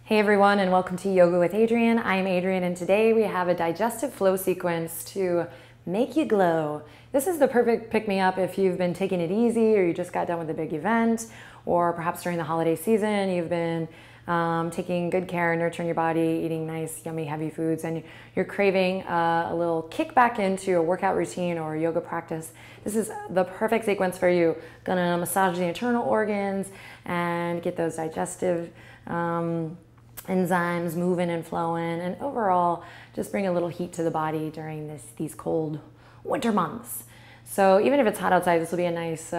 Hey everyone, and welcome to Yoga with Adriene. I'm Adriene, and today we have a digestive flow sequence to make you glow. This is the perfect pick-me-up if you've been taking it easy, or you just got done with a big event, or perhaps during the holiday season you've been taking good care, nurturing your body, eating nice, yummy, heavy foods, and you're craving a little kick back into a workout routine or a yoga practice. This is the perfect sequence for you. Gonna massage the internal organs and get those digestive enzymes moving and flowing, and overall just bring a little heat to the body during these cold winter months. So even if it's hot outside, this will be a nice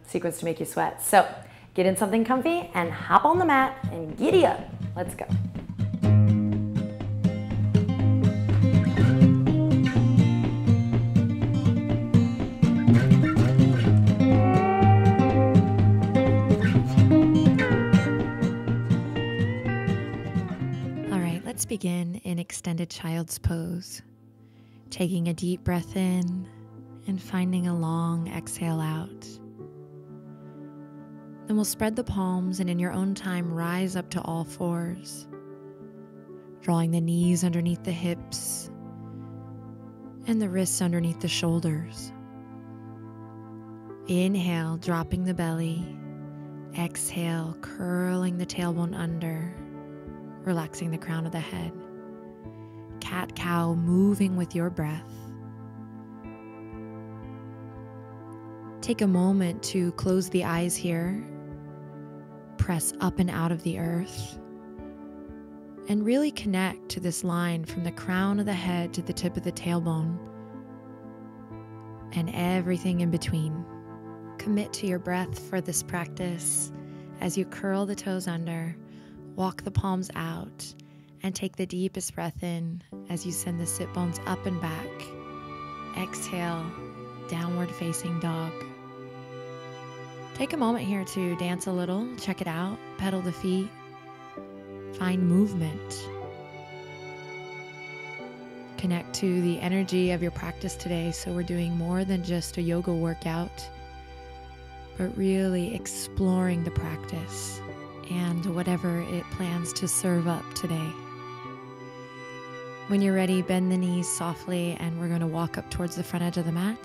sequence to make you sweat. So get in something comfy and hop on the mat and giddy up. Let's go. Let's begin in extended child's pose, taking a deep breath in and finding a long exhale out. Then we'll spread the palms and in your own time rise up to all fours, drawing the knees underneath the hips and the wrists underneath the shoulders. Inhale, dropping the belly. Exhale, curling the tailbone under, relaxing the crown of the head. Cat-cow, moving with your breath. Take a moment to close the eyes here, press up and out of the earth, and really connect to this line from the crown of the head to the tip of the tailbone and everything in between. Commit to your breath for this practice as you curl the toes under. Walk the palms out and take the deepest breath in as you send the sit bones up and back. Exhale, downward facing dog. Take a moment here to dance a little, check it out, pedal the feet, find movement. Connect to the energy of your practice today, so we're doing more than just a yoga workout, but really exploring the practice and whatever it plans to serve up today. When you're ready, bend the knees softly, and we're going to walk up towards the front edge of the mat.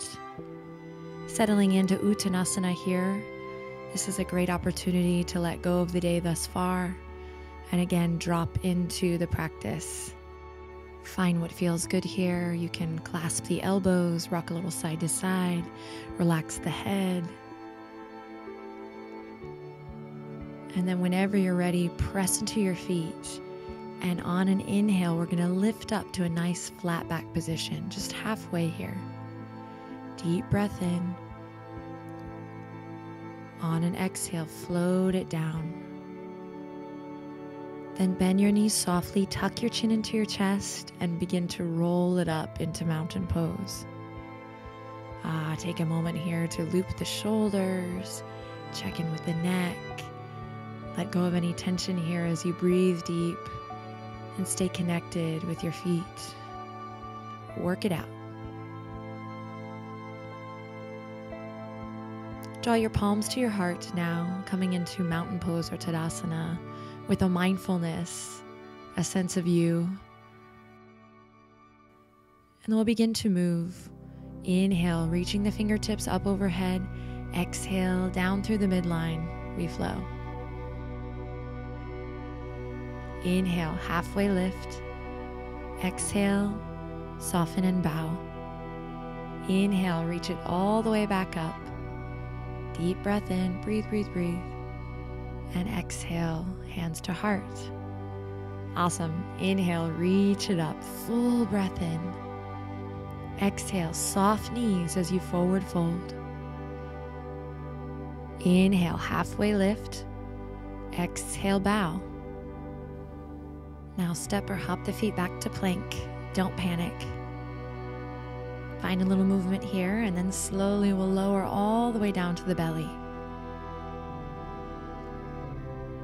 Settling into Uttanasana here. This is a great opportunity to let go of the day thus far, and again, drop into the practice. Find what feels good here. You can clasp the elbows, rock a little side to side, relax the head. And then whenever you're ready, press into your feet. And on an inhale, we're going to lift up to a nice flat back position, just halfway here. Deep breath in. On an exhale, float it down. Then bend your knees softly, tuck your chin into your chest, and begin to roll it up into mountain pose. Take a moment here to loop the shoulders, check in with the neck. Let go of any tension here as you breathe deep and stay connected with your feet. Work it out. Draw your palms to your heart now, coming into mountain pose or Tadasana with a mindfulness, a sense of you. And then we'll begin to move. Inhale, reaching the fingertips up overhead. Exhale, down through the midline. We flow. Inhale, halfway lift. Exhale, soften and bow. Inhale, reach it all the way back up. Deep breath in, breathe, breathe, breathe. And exhale, hands to heart. Awesome. Inhale, reach it up, full breath in. Exhale, soft knees as you forward fold. Inhale, halfway lift. Exhale, bow. Now step or hop the feet back to plank. Don't panic. Find a little movement here, and then slowly we'll lower all the way down to the belly.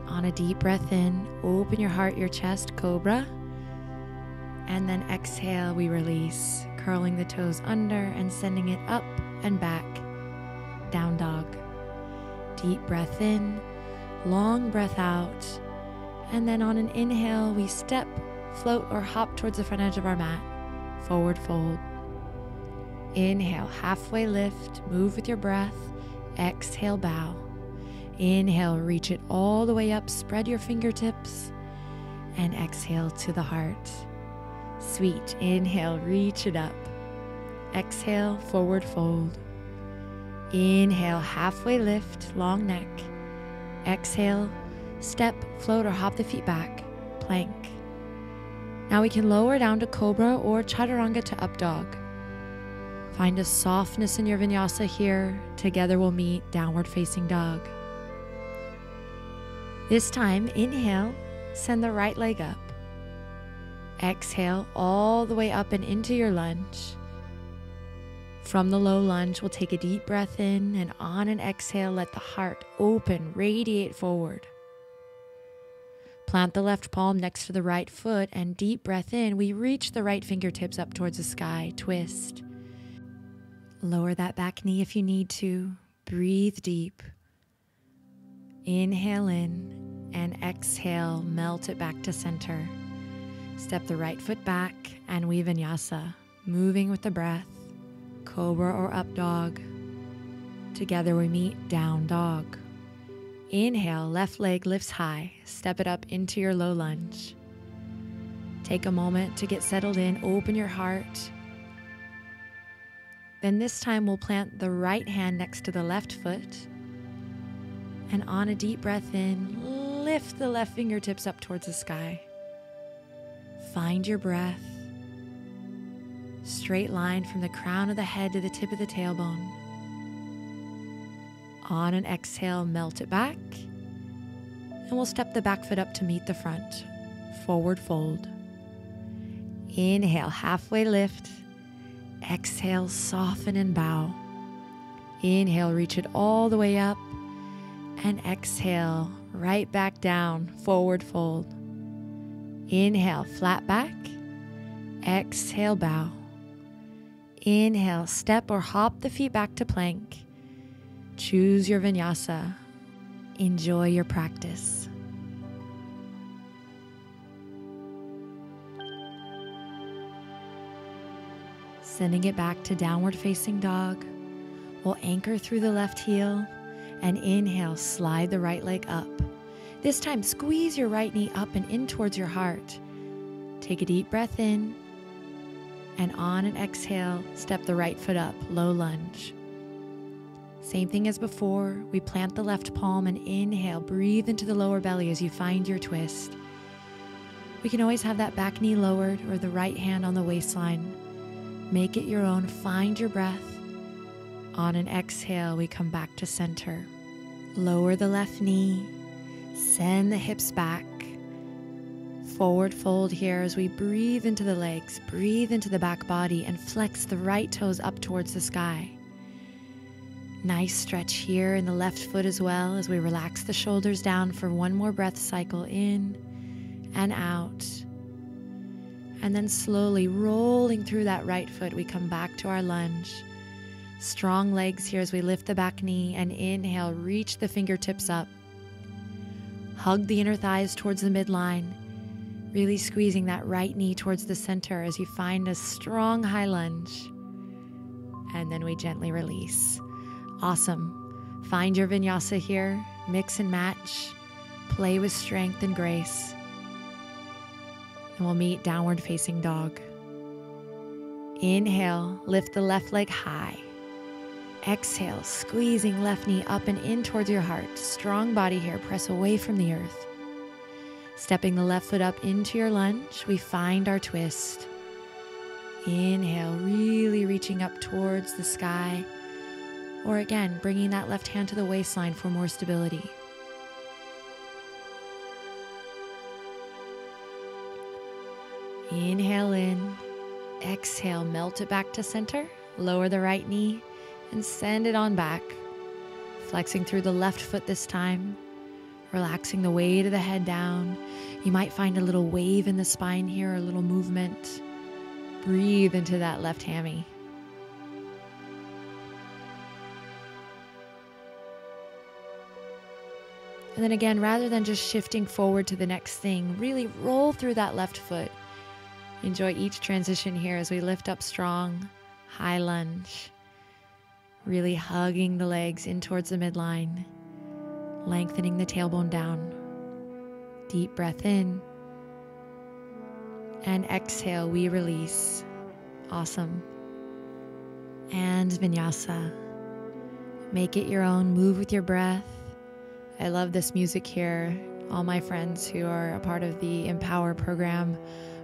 On a deep breath in, open your heart, your chest, cobra. And then exhale, we release, curling the toes under and sending it up and back. Down dog. Deep breath in, long breath out. And then on an inhale, we step, float, or hop towards the front edge of our mat. Forward fold. Inhale, halfway lift, move with your breath. Exhale, bow. Inhale, reach it all the way up, spread your fingertips. And exhale to the heart. Sweet. Inhale, reach it up. Exhale, forward fold. Inhale, halfway lift, long neck. Exhale, step, float, or hop the feet back. Plank. Now we can lower down to Cobra or Chaturanga to Up Dog. Find a softness in your vinyasa here. Together we'll meet Downward Facing Dog. This time, inhale, send the right leg up. Exhale all the way up and into your lunge. From the low lunge, we'll take a deep breath in, and on an exhale, let the heart open, radiate forward. Plant the left palm next to the right foot, and deep breath in. We reach the right fingertips up towards the sky, twist. Lower that back knee if you need to. Breathe deep. Inhale in, and exhale, melt it back to center. Step the right foot back, and we vinyasa, moving with the breath. Cobra or Up Dog. Together we meet Down Dog. Inhale, left leg lifts high. Step it up into your low lunge. Take a moment to get settled in. Open your heart. Then this time we'll plant the right hand next to the left foot. And on a deep breath in, lift the left fingertips up towards the sky. Find your breath. Straight line from the crown of the head to the tip of the tailbone. On an exhale, melt it back. And we'll step the back foot up to meet the front. Forward fold. Inhale, halfway lift. Exhale, soften and bow. Inhale, reach it all the way up. And exhale, right back down, forward fold. Inhale, flat back. Exhale, bow. Inhale, step or hop the feet back to plank. Choose your vinyasa. Enjoy your practice. Sending it back to Downward Facing Dog. We'll anchor through the left heel and inhale, slide the right leg up. This time, squeeze your right knee up and in towards your heart. Take a deep breath in, and on an exhale, step the right foot up, low lunge. Same thing as before, we plant the left palm and inhale, breathe into the lower belly as you find your twist. We can always have that back knee lowered or the right hand on the waistline. Make it your own, find your breath. On an exhale, we come back to center. Lower the left knee, send the hips back. Forward fold here as we breathe into the legs, breathe into the back body, and flex the right toes up towards the sky. Nice stretch here in the left foot as well as we relax the shoulders down for one more breath cycle in and out. And then slowly rolling through that right foot, we come back to our lunge. Strong legs here as we lift the back knee and inhale, reach the fingertips up. Hug the inner thighs towards the midline, really squeezing that right knee towards the center as you find a strong high lunge. And then we gently release. Awesome. Find your vinyasa here, mix and match, play with strength and grace. And we'll meet Downward Facing Dog. Inhale, lift the left leg high. Exhale, squeezing left knee up and in towards your heart. Strong body here, press away from the earth. Stepping the left foot up into your lunge, we find our twist. Inhale, really reaching up towards the sky. Or again, bringing that left hand to the waistline for more stability. Inhale in, exhale, melt it back to center, lower the right knee, and send it on back. Flexing through the left foot this time, relaxing the weight of the head down. You might find a little wave in the spine here, a little movement. Breathe into that left hammy. And then again, rather than just shifting forward to the next thing, really roll through that left foot. Enjoy each transition here as we lift up strong, high lunge. Really hugging the legs in towards the midline, lengthening the tailbone down. Deep breath in. And exhale, we release. Awesome. And vinyasa. Make it your own, move with your breath. I love this music here. All my friends who are a part of the Empower program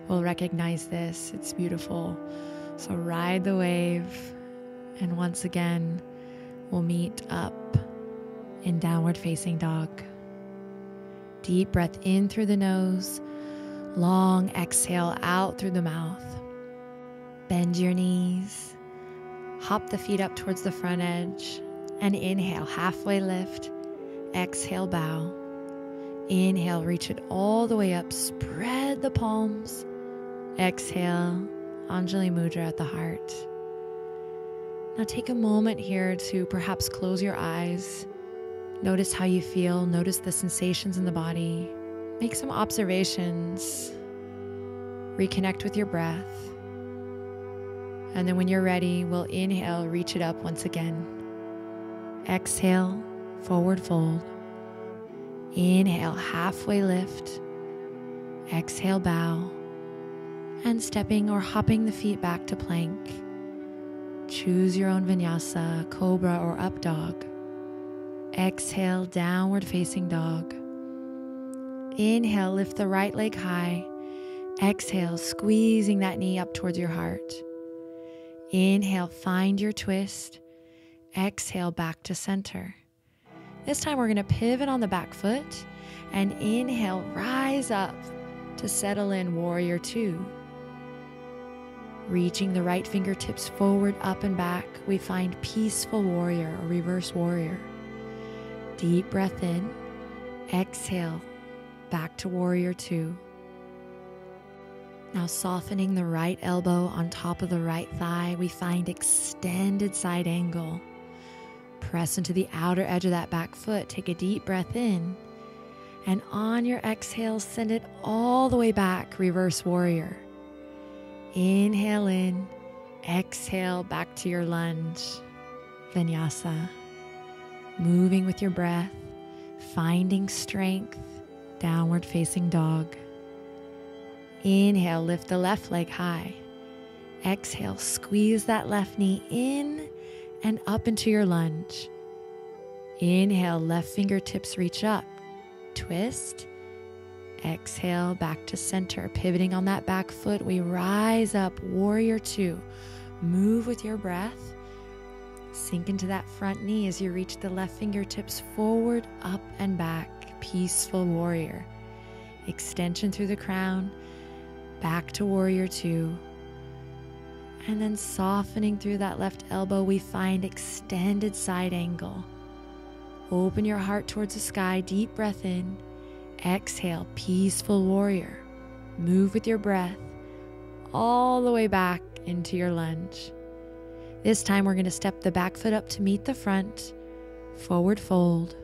will recognize this. It's beautiful. So ride the wave. And once again, we'll meet up in downward facing dog. Deep breath in through the nose. Long exhale out through the mouth. Bend your knees. Hop the feet up towards the front edge. And inhale, halfway lift. Exhale, bow. Inhale, reach it all the way up. Spread the palms. Exhale, Anjali Mudra at the heart. Now take a moment here to perhaps close your eyes. Notice how you feel. Notice the sensations in the body. Make some observations. Reconnect with your breath. And then when you're ready, we'll inhale, reach it up once again. Exhale, forward fold. Inhale, halfway lift. Exhale, bow. And stepping or hopping the feet back to plank. Choose your own vinyasa, cobra or up dog. Exhale, downward facing dog. Inhale, lift the right leg high. Exhale, squeezing that knee up towards your heart. Inhale, find your twist. Exhale, back to center. This time we're going to pivot on the back foot and inhale, rise up to settle in warrior two. Reaching the right fingertips forward, up and back, we find peaceful warrior or reverse warrior. Deep breath in, exhale, back to warrior two. Now softening the right elbow on top of the right thigh, we find extended side angle. Press into the outer edge of that back foot, take a deep breath in, and on your exhale, send it all the way back, reverse warrior. Inhale in, exhale back to your lunge, vinyasa. Moving with your breath, finding strength, downward facing dog. Inhale, lift the left leg high. Exhale, squeeze that left knee in and up into your lunge. Inhale, left fingertips reach up. Twist. Exhale, back to center. Pivoting on that back foot, we rise up, warrior two. Move with your breath. Sink into that front knee as you reach the left fingertips forward, up and back. Peaceful warrior. Extension through the crown. Back to warrior two. And then softening through that left elbow, we find extended side angle. Open your heart towards the sky, deep breath in. Exhale, peaceful warrior. Move with your breath all the way back into your lunge. This time we're going to step the back foot up to meet the front. Forward fold.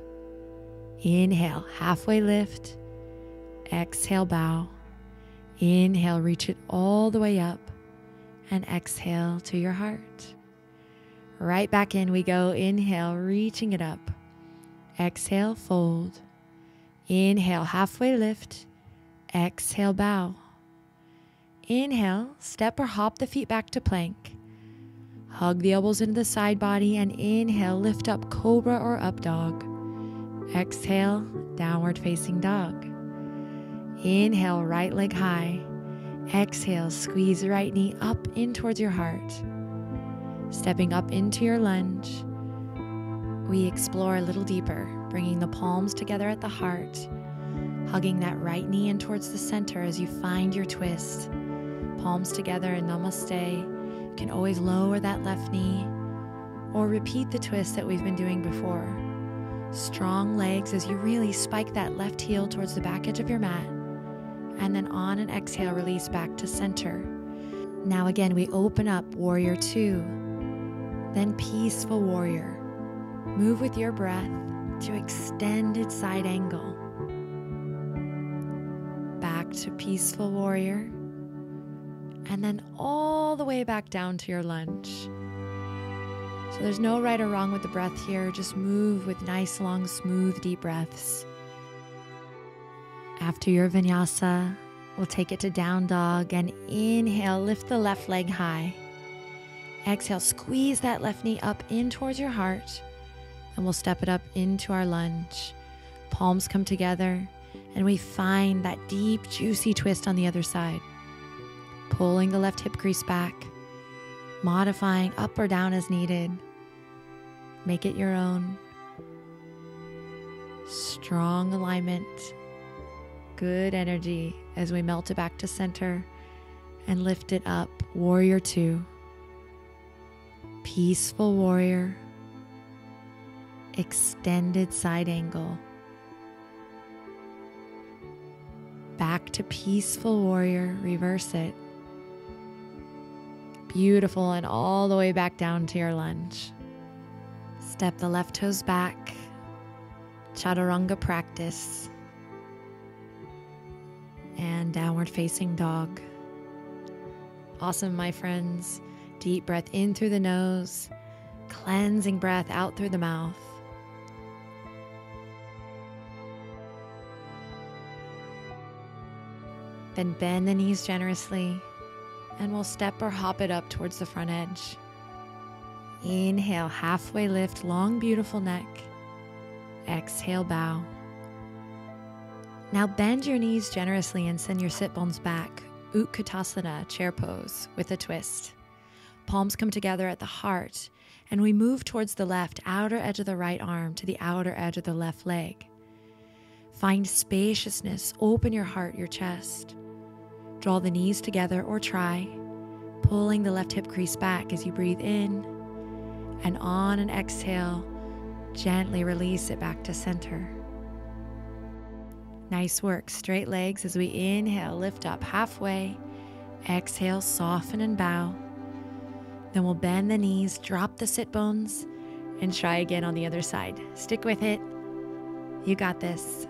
Inhale, halfway lift. Exhale, bow. Inhale, reach it all the way up. And exhale to your heart. Right back in we go. Inhale, reaching it up. Exhale, fold. Inhale, halfway lift. Exhale, bow. Inhale, step or hop the feet back to plank. Hug the elbows into the side body and inhale, lift up cobra or up dog. Exhale, downward facing dog. Inhale, right leg high. Exhale, squeeze the right knee up in towards your heart. Stepping up into your lunge, we explore a little deeper, bringing the palms together at the heart, hugging that right knee in towards the center as you find your twist. Palms together in namaste. You can always lower that left knee or repeat the twist that we've been doing before. Strong legs as you really spike that left heel towards the back edge of your mat. And then on an exhale, release back to center. Now again, we open up warrior two, then peaceful warrior. Move with your breath. to extended side angle. Back to peaceful warrior. And then all the way back down to your lunge. So there's no right or wrong with the breath here. Just move with nice, long, smooth, deep breaths. After your vinyasa, we'll take it to down dog and inhale, lift the left leg high. Exhale, squeeze that left knee up in towards your heart, and we'll step it up into our lunge. Palms come together, and we find that deep, juicy twist on the other side. Pulling the left hip crease back, modifying up or down as needed. Make it your own. Strong alignment. Good energy as we melt it back to center and lift it up. Warrior 2. Peaceful warrior. Extended side angle. Back to peaceful warrior. Reverse it. Beautiful, and all the way back down to your lunge. Step the left toes back. Chaturanga practice. And downward facing dog. Awesome, my friends. Deep breath in through the nose. Cleansing breath out through the mouth. Then bend the knees generously. And we'll step or hop it up towards the front edge. Inhale, halfway lift, long, beautiful neck. Exhale, bow. Now bend your knees generously and send your sit bones back. Utkatasana, chair pose, with a twist. Palms come together at the heart, and we move towards the left outer edge of the right arm to the outer edge of the left leg. Find spaciousness, open your heart, your chest. Draw the knees together or try, pulling the left hip crease back as you breathe in, and on an exhale, gently release it back to center. Nice work. Straight legs as we inhale, lift up halfway. Exhale, soften and bow. Then we'll bend the knees, drop the sit bones, and try again on the other side. Stick with it. You got this.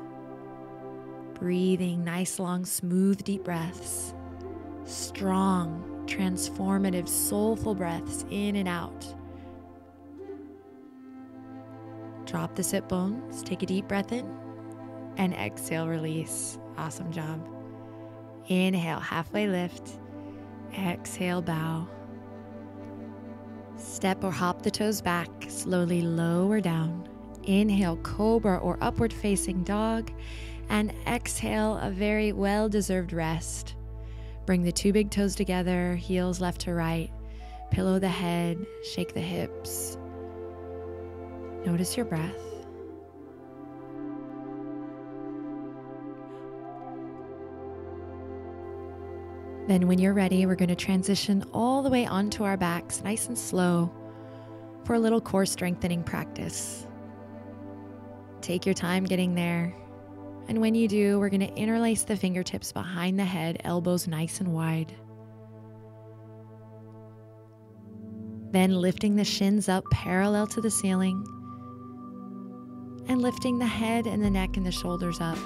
Breathing nice, long, smooth, deep breaths. Strong, transformative, soulful breaths in and out. Drop the sit bones, take a deep breath in, and exhale, release. Awesome job. Inhale, halfway lift. Exhale, bow. Step or hop the toes back, slowly lower down. Inhale, cobra or upward facing dog. And exhale, a very well-deserved rest. Bring the two big toes together, heels left to right. Pillow the head, shake the hips. Notice your breath. Then when you're ready, we're going to transition all the way onto our backs, nice and slow, for a little core strengthening practice. Take your time getting there. And when you do, we're going to interlace the fingertips behind the head, elbows nice and wide. Then lifting the shins up parallel to the ceiling. And lifting the head and the neck and the shoulders up.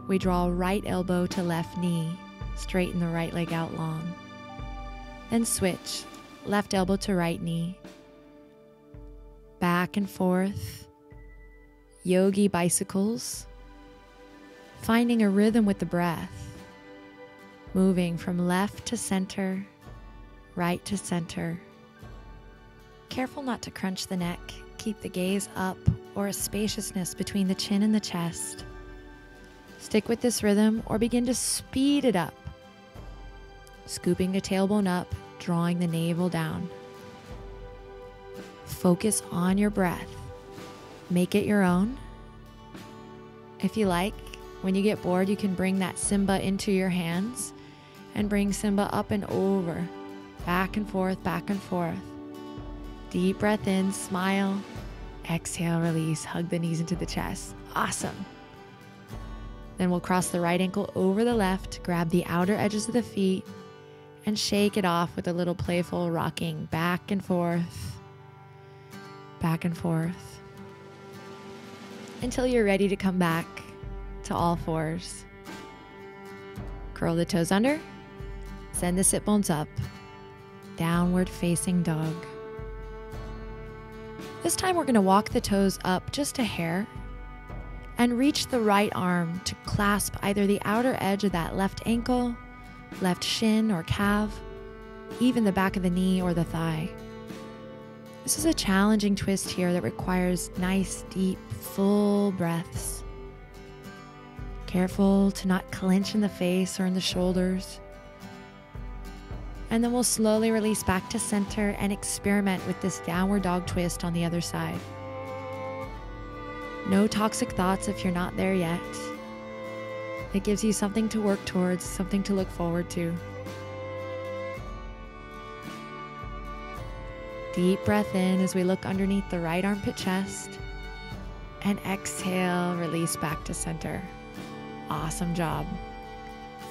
We draw right elbow to left knee. Straighten the right leg out long. Then switch, left elbow to right knee. Back and forth. Yogi bicycles. Finding a rhythm with the breath. Moving from left to center, right to center. Careful not to crunch the neck. Keep the gaze up or a spaciousness between the chin and the chest. Stick with this rhythm or begin to speed it up. Scooping the tailbone up, drawing the navel down. Focus on your breath. Make it your own. If you like, when you get bored, you can bring that Simba into your hands and bring Simba up and over, back and forth, back and forth. Deep breath in, smile, exhale, release, hug the knees into the chest. Awesome. Then we'll cross the right ankle over the left, grab the outer edges of the feet, and shake it off with a little playful rocking back and forth, back and forth. until you're ready to come back to all fours. Curl the toes under, send the sit bones up, downward facing dog. This time we're going to walk the toes up just a hair and reach the right arm to clasp either the outer edge of that left ankle, left shin or calf, even the back of the knee or the thigh. This is a challenging twist here that requires nice, deep, full breaths. Careful to not clench in the face or in the shoulders. And then we'll slowly release back to center and experiment with this downward dog twist on the other side. No toxic thoughts if you're not there yet. It gives you something to work towards, something to look forward to. Deep breath in as we look underneath the right armpit chest. And exhale, release back to center. Awesome job.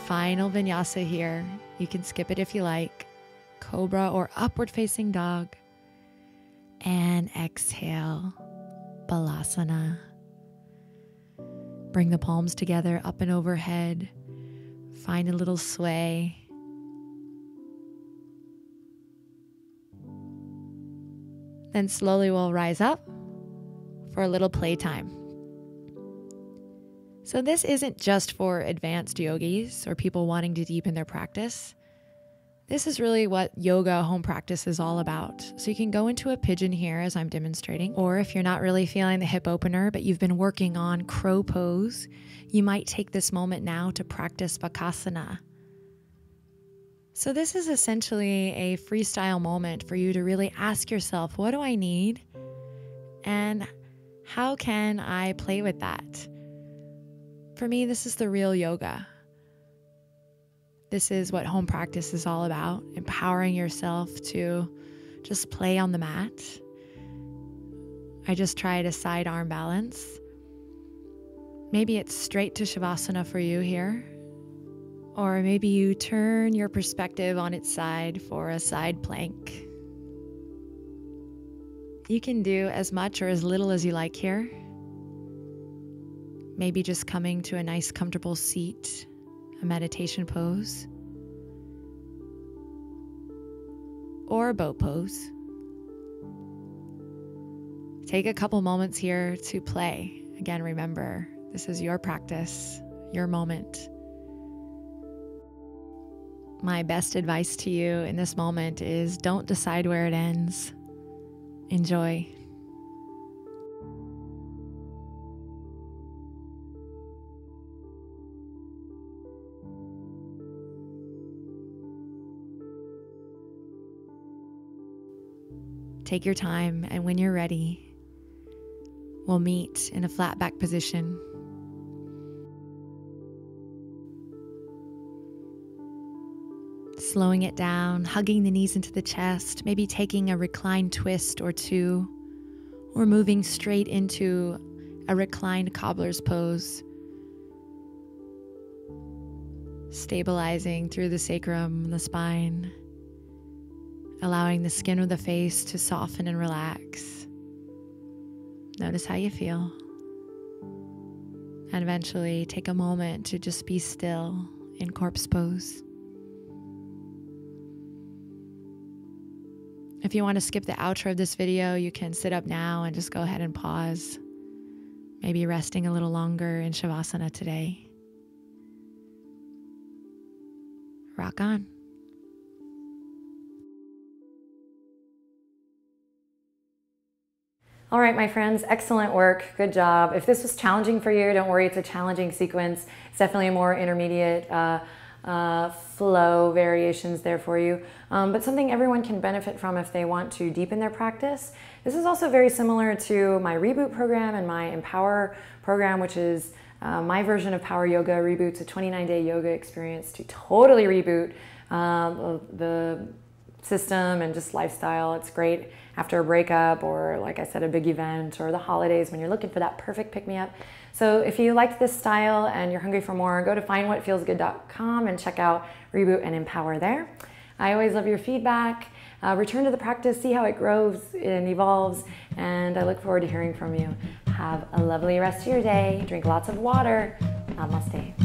Final vinyasa here. You can skip it if you like. Cobra or upward facing dog. And exhale, balasana. Bring the palms together up and overhead. Find a little sway. Then slowly we'll rise up for a little playtime. So this isn't just for advanced yogis or people wanting to deepen their practice. This is really what yoga home practice is all about. So you can go into a pigeon here as I'm demonstrating, or if you're not really feeling the hip opener, but you've been working on crow pose, you might take this moment now to practice Bakasana. So this is essentially a freestyle moment for you to really ask yourself, what do I need? And how can I play with that? For me, this is the real yoga. This is what home practice is all about, empowering yourself to just play on the mat. I just tried a side arm balance. Maybe it's straight to Shavasana for you here. Or maybe you turn your perspective on its side for a side plank. You can do as much or as little as you like here. Maybe just coming to a nice comfortable seat, a meditation pose, or a boat pose. Take a couple moments here to play. Again, remember, this is your practice, your moment. My best advice to you in this moment is don't decide where it ends. Enjoy. Take your time, and when you're ready, we'll meet in a flat back position. Slowing it down, hugging the knees into the chest, maybe taking a reclined twist or two, or moving straight into a reclined cobbler's pose. Stabilizing through the sacrum and the spine, allowing the skin of the face to soften and relax. Notice how you feel. And eventually take a moment to just be still in corpse pose. If you want to skip the outro of this video, you can sit up now and just go ahead and pause. Maybe resting a little longer in Shavasana today. Rock on. All right, my friends, excellent work. Good job. If this was challenging for you, don't worry, it's a challenging sequence. It's definitely a more intermediate flow variations there for you, but something everyone can benefit from if they want to deepen their practice. This is also very similar to my Reboot program and my Empower program, which is my version of Power Yoga. Reboot's a 29-day yoga experience to totally reboot the system and just lifestyle. It's great after a breakup or, like I said, a big event or the holidays when you're looking for that perfect pick-me-up. So if you liked this style and you're hungry for more, go to findwhatfeelsgood.com and check out Reboot and Empower there. I always love your feedback. Return to the practice, see how it grows and evolves, and I look forward to hearing from you. Have a lovely rest of your day. Drink lots of water. Namaste.